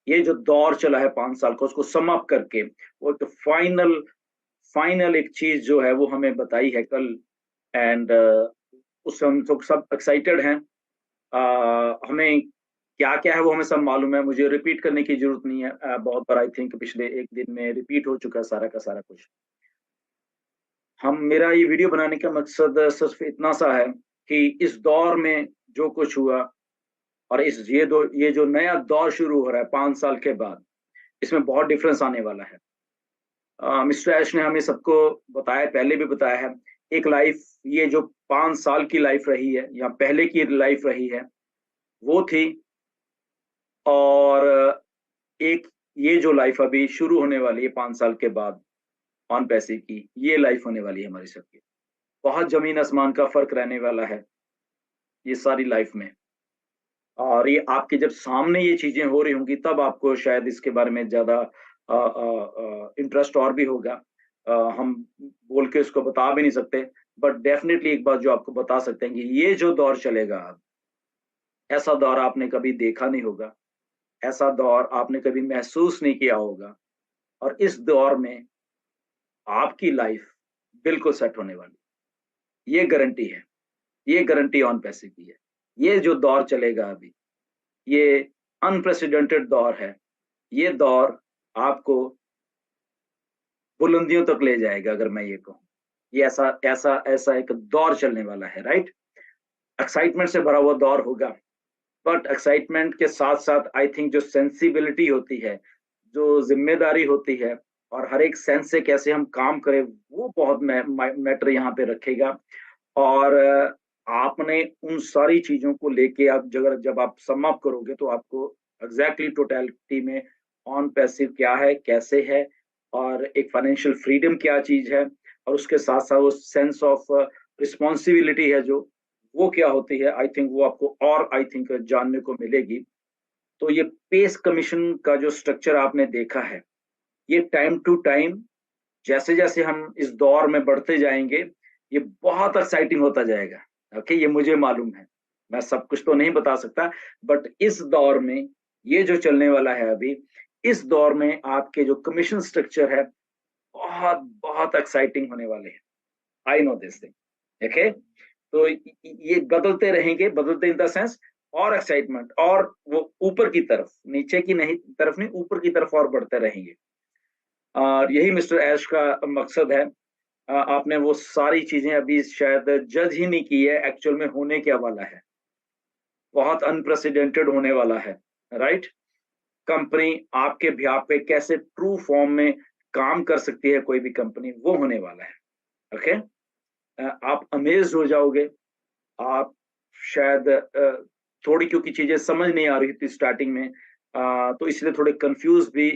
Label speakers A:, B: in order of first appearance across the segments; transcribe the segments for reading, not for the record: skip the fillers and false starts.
A: ये जो दौर चला है 5 साल का, उसको सम अप करके वो एक फाइनल फाइनल एक चीज जो है वो हमें बताई है कल। एंड उससे हम लोग सब एक्साइटेड हैं। हमें क्या क्या है वो हमें सब मालूम है, मुझे रिपीट करने की जरूरत नहीं है। बहुत बार आई थिंक पिछले एक दिन में रिपीट हो चुका है सारा का सारा कुछ। हम मेरा ये वीडियो बनाने का मकसद सिर्फ इतना सा है कि इस दौर में जो कुछ हुआ, और ये जो नया दौर शुरू हो रहा है 5 साल के बाद, इसमें बहुत डिफरेंस आने वाला है। मिस्टर ऐश ने हमें सबको बताया, पहले भी बताया है। एक लाइफ, ये जो 5 साल की लाइफ रही है या पहले की लाइफ रही है वो थी, और एक ये जो लाइफ अभी शुरू होने वाली है 5 साल के बाद ऑन पैसे की, ये लाइफ होने वाली है हमारी सबकी। बहुत जमीन आसमान का फर्क रहने वाला है ये सारी लाइफ में। और ये आपके जब सामने ये चीजें हो रही होंगी तब आपको शायद इसके बारे में ज्यादा इंटरेस्ट और भी होगा। हम बोल के इसको बता भी नहीं सकते, बट डेफिनेटली एक बात जो आपको बता सकते हैं कि ये जो दौर चलेगा अब, ऐसा दौर आपने कभी देखा नहीं होगा, ऐसा दौर आपने कभी महसूस नहीं किया होगा। और इस दौर में आपकी लाइफ बिल्कुल सेट होने वाली, ये गारंटी है। ये गारंटी ऑन पैसे की है। ये जो दौर चलेगा अभी, ये अनप्रेसिडेंटेड दौर है। ये दौर आपको बुलंदियों तक ले जाएगा, अगर मैं ये कहूँ। ये ऐसा ऐसा ऐसा एक दौर चलने वाला है, राइट। एक्साइटमेंट से भरा हुआ दौर होगा, बट एक्साइटमेंट के साथ साथ आई थिंक जो सेंसिबिलिटी होती है, जो जिम्मेदारी होती है, और हर एक सेंस से कैसे हम काम करें, वो बहुत मैटर यहाँ पे रखेगा। और आपने उन सारी चीजों को लेके आप जब आप सम अप करोगे तो आपको एग्जैक्टली टोटलिटी में ऑन पैसिव क्या है, कैसे है, और एक फाइनेंशियल फ्रीडम क्या चीज है, और उसके साथ साथ वो सेंस ऑफ रिस्पॉन्सिबिलिटी है जो, वो क्या होती है। आई थिंक वो आपको और आई थिंक जानने को मिलेगी। तो ये पेस कमीशन का जो स्ट्रक्चर आपने देखा है, ये टाइम टू टाइम जैसे जैसे हम इस दौर में बढ़ते जाएंगे, ये बहुत एक्साइटिंग होता जाएगा। ओके, ये मुझे मालूम है, मैं सब कुछ तो नहीं बता सकता, बट इस दौर में ये जो चलने वाला है अभी, इस दौर में आपके जो कमीशन स्ट्रक्चर है बहुत बहुत एक्साइटिंग होने वाले हैं। I know this thing. Okay, तो ये बदलते रहेंगे, बदलते इन द सेंस, और एक्साइटमेंट, और वो ऊपर की तरफ, नीचे की नहीं तरफ नहीं, ऊपर की तरफ और बढ़ते रहेंगे। और यही मिस्टर ऐश का मकसद है। आपने वो सारी चीजें अभी शायद जज ही नहीं की है, एक्चुअल में होने क्या वाला है। बहुत अनप्रेसिडेंटेड होने वाला है, राइट। कंपनी आपके बिहाफ पे कैसे ट्रू फॉर्म में काम कर सकती है, कोई भी कंपनी, वो होने वाला है। ओके, आप अमेज हो जाओगे। आप शायद थोड़ी, क्योंकि चीजें समझ नहीं आ रही थी स्टार्टिंग में, तो इसलिए थोड़े कंफ्यूज भी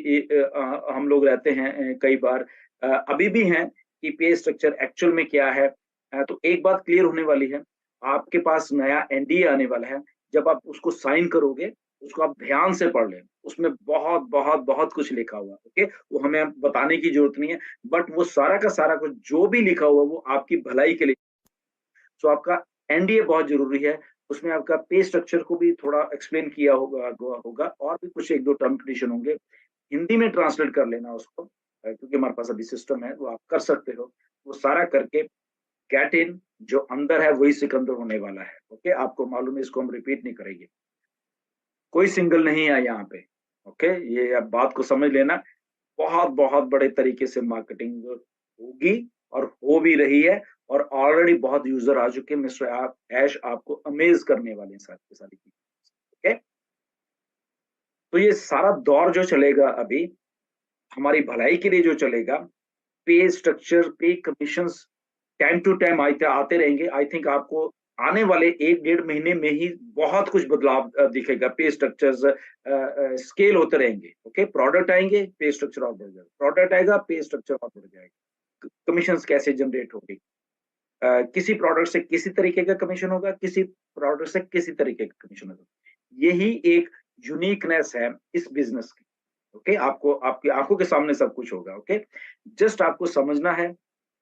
A: हम लोग रहते हैं कई बार, अभी भी हैं कि पे स्ट्रक्चर एक्चुअल में क्या है। तो एक बात क्लियर होने वाली है, आपके पास नया एनडीए आने वाला है। जब आप उसको साइन करोगे, उसको आप ध्यान से पढ़ लें, उसमें बहुत बहुत बहुत कुछ लिखा हुआ है। ओके, वो हमें बताने की जरूरत नहीं है, बट वो सारा का सारा कुछ जो भी लिखा हुआ वो आपकी भलाई के लिए। तो आपका एनडीए बहुत जरूरी है। उसमें आपका पे स्ट्रक्चर को भी थोड़ा एक्सप्लेन किया होगा, और भी कुछ एक दो टर्म कंडीशन होंगे। हिंदी में ट्रांसलेट कर लेना उसको, क्योंकि हमारे पास अभी सिस्टम है वो आप कर सकते हो। वो सारा करके गेट इन, जो अंदर है वही सिकंदर होने वाला है। ओके, आपको मालूम है, इसको हम रिपीट नहीं करेंगे। कोई सिंगल नहीं है यहाँ पे। ओके, ये आप बात को समझ लेना। बहुत बहुत बड़े तरीके से मार्केटिंग होगी, और हो भी रही है, और ऑलरेडी बहुत यूजर आ चुके हैं। मिस्टर आप ऐश आपको अमेज करने वाले हैं सारी सारी चीजें। ओके, तो ये सारा दौर जो चलेगा अभी, हमारी भलाई के लिए जो चलेगा, पे स्ट्रक्चर, पे कमीशंस टाइम टू टाइम आते आते रहेंगे। आई थिंक आपको आने वाले 1 डेढ़ महीने में ही बहुत कुछ बदलाव दिखेगा। पे स्ट्रक्चर्स स्केल होते रहेंगे। ओके, प्रोडक्ट आएंगे, पे स्ट्रक्चर और बढ़ जाएगा, प्रोडक्ट आएगा, पे स्ट्रक्चर और बढ़ जाएगा। कमीशन कैसे जनरेट होगी, किसी प्रोडक्ट से किसी तरीके का कमीशन होगा, किसी प्रोडक्ट से किसी तरीके का कमीशन होगा। यही एक यूनिकनेस है इस बिजनेस की। ओके, आपको आपकी आंखों के सामने सब कुछ होगा। ओके, जस्ट आपको समझना है,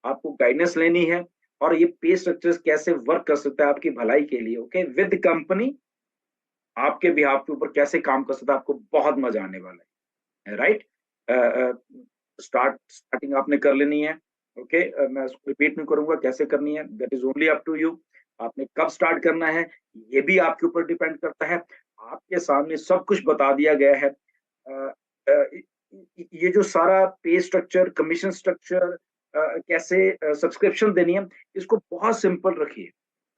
A: आपको गाइडेंस लेनी है, और ये पे स्ट्रक्चर्स कैसे वर्क कर सकता है आपकी भलाई के लिए। ओके, विद कंपनी आपके बिहाफ के ऊपर कैसे काम कर सकता है, आपको बहुत मजा आने वाला है, राइट। स्टार्टिंग आपने कर लेनी है, ओके। मैं उसको रिपीट नहीं करूंगा कैसे करनी है, that is only up to you. आपने कब स्टार्ट करना है ये भी आपके ऊपर डिपेंड करता है। आपके सामने सब कुछ बता दिया गया है। अ, अ, ये जो सारा पे स्ट्रक्चर, कमीशन स्ट्रक्चर, कैसे सब्सक्रिप्शन देनी है, इसको बहुत सिंपल रखिए,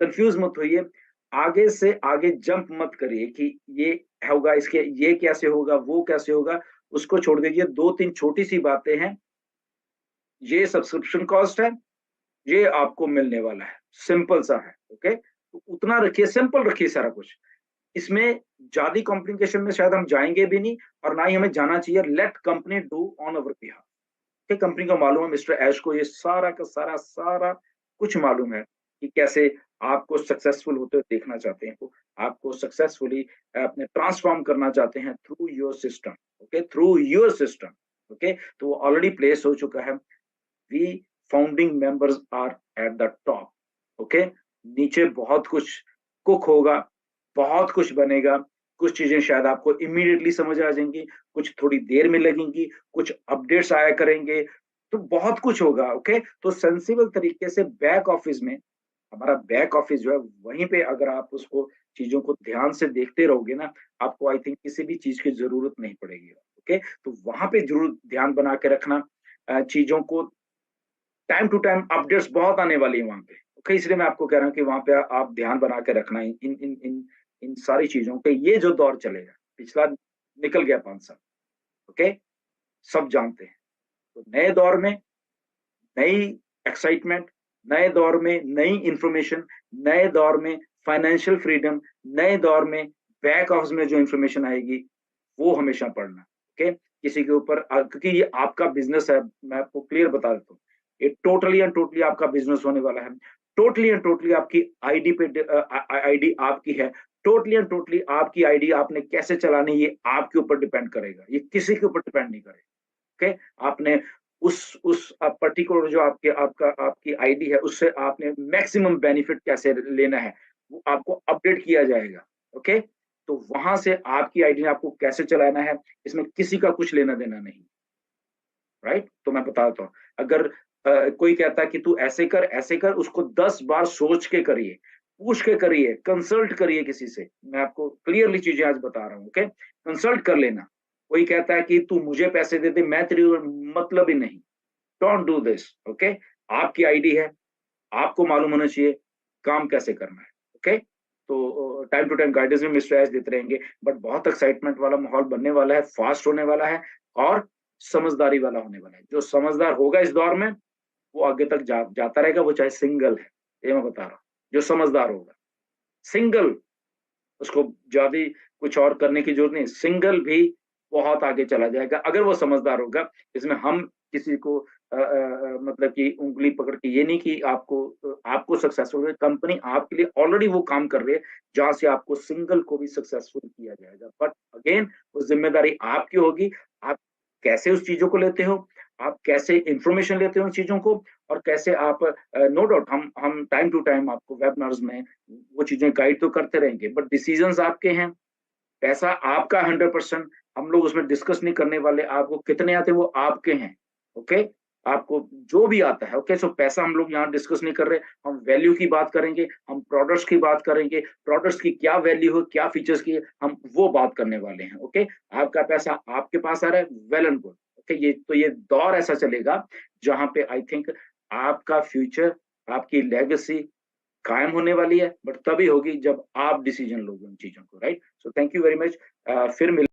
A: कंफ्यूज मत होइए, आगे से आगे जंप मत करिए कि ये होगा, इसके ये कैसे होगा, वो कैसे होगा, उसको छोड़ दीजिए। दो तीन छोटी सी बातें हैं, ये सब्सक्रिप्शन कॉस्ट है, ये आपको मिलने वाला है, सिंपल सा है, ओके। तो उतना रखिए, सिंपल रखिए सारा कुछ। इसमें ज्यादा कॉम्प्लिकेशन में शायद हम जाएंगे भी नहीं, और ना ही हमें जाना चाहिए। Let company do on our behalf. Company को मालूम है, मिस्टर ऐश को ये सारा का सारा सारा कुछ मालूम है कि कैसे आपको सक्सेसफुल होते हुए देखना चाहते हैं, वो आपको सक्सेसफुली अपने ट्रांसफॉर्म करना चाहते हैं through your system, okay, through your system, okay. तो वो ऑलरेडी प्लेस हो चुका है। We founding members are at the top, okay. नीचे बहुत कुछ कुक होगा, बहुत कुछ बनेगा। कुछ चीजें शायद आपको इमीडिएटली समझ आ जाएंगी, कुछ थोड़ी देर में लगेंगी, कुछ अपडेट्स आया करेंगे, तो बहुत कुछ होगा, ओके। तो सेंसिबल तरीके से बैक ऑफिस में, हमारा बैक ऑफिस जो है वहीं पे अगर आप उसको चीजों को ध्यान से देखते रहोगे ना, आपको आई थिंक किसी भी चीज की जरूरत नहीं पड़ेगी, ओके। तो वहां पे जरूर ध्यान बना के रखना। चीजों को टाइम टू टाइम अपडेट्स बहुत आने वाली है वहां पे, ओके। इसलिए मैं आपको कह रहा हूँ कि वहां पे आप ध्यान बना के रखना इन इन इन इन सारी चीजों पे। ये जो दौर चलेगा, पिछला निकल गया 5 साल, ओके, सब जानते हैं। तो नए दौर में नई एक्साइटमेंट, नए दौर में नई इंफॉर्मेशन, नए दौर में फाइनेंशियल फ्रीडम, नए दौर में बैक ऑफिस में जो इंफॉर्मेशन आएगी वो हमेशा पढ़ना, ओके। किसी के ऊपर क्योंकि ये आपका बिजनेस है, मैं आपको क्लियर बता देता हूँ, ये टोटली एंड टोटली आपका बिजनेस होने वाला है। टोटली एंड टोटली आपकी आईडी पे आईडी आपकी है। टोटली एंड टोटली आपकी आईडी आपने कैसे चलानी ये आपके ऊपर डिपेंड करेगा, ये किसी के ऊपर डिपेंड नहीं करेगा, ओके। आपने उस पर्टिकुलर जो आपकी आईडी है उससे आपने मैक्सिमम बेनिफिट कैसे लेना है वो आपको अपडेट किया जाएगा, ओके। तो वहां से आपकी आईडी आपको कैसे चलाना है, इसमें किसी का कुछ लेना देना नहीं, राइट। तो मैं बताता हूँ, अगर कोई कहता है कि तू ऐसे कर, उसको 10 बार सोच के करिए, पूछ के करिए, कंसल्ट करिए किसी से। मैं आपको क्लियरली चीजें आज बता रहा हूँ, ओके। कंसल्ट कर लेना। कोई कहता है कि तू मुझे पैसे दे दे, मैं तेरी मतलब ही नहीं, डोंट डू दिस, ओके। आपकी आईडी है, आपको मालूम होना चाहिए काम कैसे करना है, ओके। तो टाइम टू टाइम गाइडेंस में मिस्टर एस देते रहेंगे, बट बहुत एक्साइटमेंट वाला माहौल बनने वाला है, फास्ट होने वाला है, और समझदारी वाला होने वाला है। जो समझदार होगा इस दौर में वो आगे तक जाता रहेगा, वो चाहे सिंगल है, ये मैं बता रहा हूँ। जो समझदार होगा सिंगल, उसको ज्यादा कुछ और करने की जरूरत नहीं, सिंगल भी बहुत आगे चला जाएगा अगर वो समझदार होगा। इसमें हम किसी को मतलब कि उंगली पकड़ के ये नहीं कि आपको सक्सेसफुल, कंपनी आपके लिए ऑलरेडी वो काम कर रही है जहां से आपको सिंगल को भी सक्सेसफुल किया जाएगा। बट अगेन वो जिम्मेदारी आपकी होगी। आप कैसे उस चीजों को लेते हो, आप कैसे इंफॉर्मेशन लेते हो उन चीजों को, और कैसे आप, नो डाउट हम टाइम टू टाइम आपको वेबिनार्स में वो चीजें गाइड तो करते रहेंगे, बट डिसीजंस आपके हैं, पैसा आपका 100%। हम लोग उसमें डिस्कस नहीं करने वाले, आपको कितने आते हैं वो आपके हैं, ओके। आपको जो भी आता है, ओके। सो पैसा हम लोग यहाँ डिस्कस नहीं कर रहे, हम वैल्यू की बात करेंगे, हम प्रोडक्ट्स की बात करेंगे, प्रोडक्ट्स की क्या वैल्यू है, क्या फीचर्स की है, हम वो बात करने वाले हैं, ओके। आपका पैसा आपके पास आ रहा है, वेल एंड गुड, ओके। ये दौर ऐसा चलेगा जहां पे आई थिंक आपका फ्यूचर, आपकी लेगेसी कायम होने वाली है, बट तभी होगी जब आप डिसीजन लोगे उन चीजों को, right. So thank you very much. फिर मिल